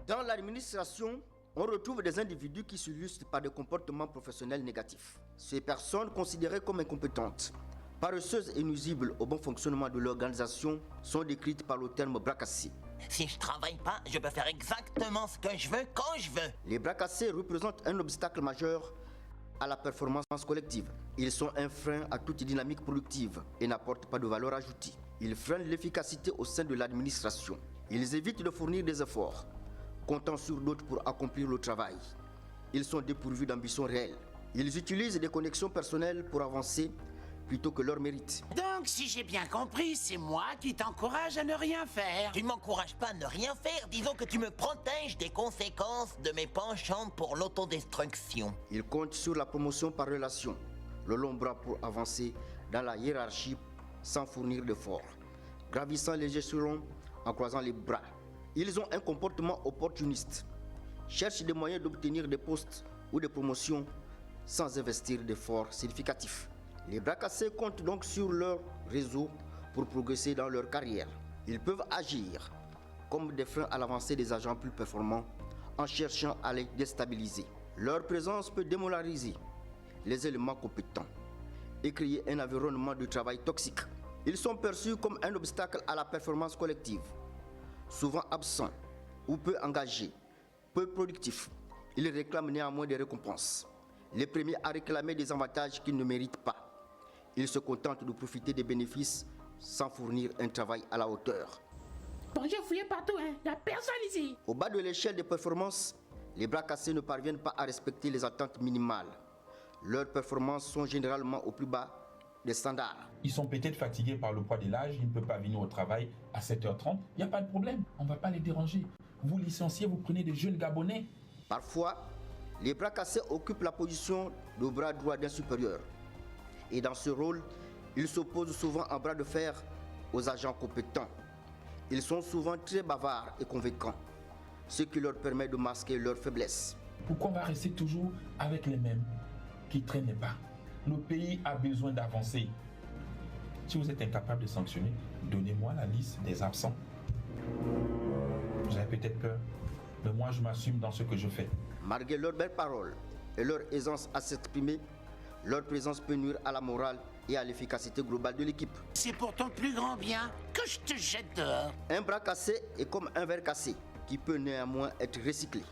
Dans l'administration, on retrouve des individus qui s'illustrent par des comportements professionnels négatifs. Ces personnes considérées comme incompétentes, paresseuses et nuisibles au bon fonctionnement de l'organisation sont décrites par le terme bras cassés. Si je travaille pas, je peux faire exactement ce que je veux quand je veux. Les bras cassés représentent un obstacle majeur à la performance collective. Ils sont un frein à toute dynamique productive et n'apportent pas de valeur ajoutée. Ils freinent l'efficacité au sein de l'administration. Ils évitent de fournir des efforts, comptant sur d'autres pour accomplir le travail. Ils sont dépourvus d'ambition réelle. Ils utilisent des connexions personnelles pour avancer plutôt que leur mérite. Donc, si j'ai bien compris, c'est moi qui t'encourage à ne rien faire. Tu ne m'encourages pas à ne rien faire, disons que tu me protèges des conséquences de mes penchants pour l'autodestruction. Ils comptent sur la promotion par relation, le long bras pour avancer dans la hiérarchie sans fournir d'efforts, gravissant les échelons en croisant les bras. Ils ont un comportement opportuniste, cherchent des moyens d'obtenir des postes ou des promotions sans investir d'efforts significatifs. Les bras cassés comptent donc sur leur réseau pour progresser dans leur carrière. Ils peuvent agir comme des freins à l'avancée des agents plus performants en cherchant à les déstabiliser. Leur présence peut démoraliser les éléments compétents et créer un environnement de travail toxique. Ils sont perçus comme un obstacle à la performance collective, souvent absents ou peu engagés, peu productifs. Ils réclament néanmoins des récompenses, les premiers à réclamer des avantages qu'ils ne méritent pas. Ils se contentent de profiter des bénéfices sans fournir un travail à la hauteur. Bon, j'ai fouillé partout, il n'y a personne ici. Au bas de l'échelle des performances, les bras cassés ne parviennent pas à respecter les attentes minimales. Leurs performances sont généralement au plus bas des standards. Ils sont peut-être fatigués par le poids de l'âge, ils ne peuvent pas venir au travail à 7h30. Il n'y a pas de problème, on ne va pas les déranger. Vous licenciez, vous prenez des jeunes Gabonais. Parfois, les bras cassés occupent la position de bras droit d'un supérieur. Et dans ce rôle, ils s'opposent souvent en bras de fer aux agents compétents. Ils sont souvent très bavards et convaincants, ce qui leur permet de masquer leurs faiblesses. Pourquoi on va rester toujours avec les mêmes qui ne traînent pas? Le pays a besoin d'avancer. Si vous êtes incapable de sanctionner, donnez-moi la liste des absents. Vous avez peut-être peur, mais moi je m'assume dans ce que je fais. Malgré leurs belles paroles et leur aisance à s'exprimer, leur présence peut nuire à la morale et à l'efficacité globale de l'équipe. C'est pour ton plus grand bien que je te jette dehors. Un bras cassé est comme un verre cassé qui peut néanmoins être recyclé.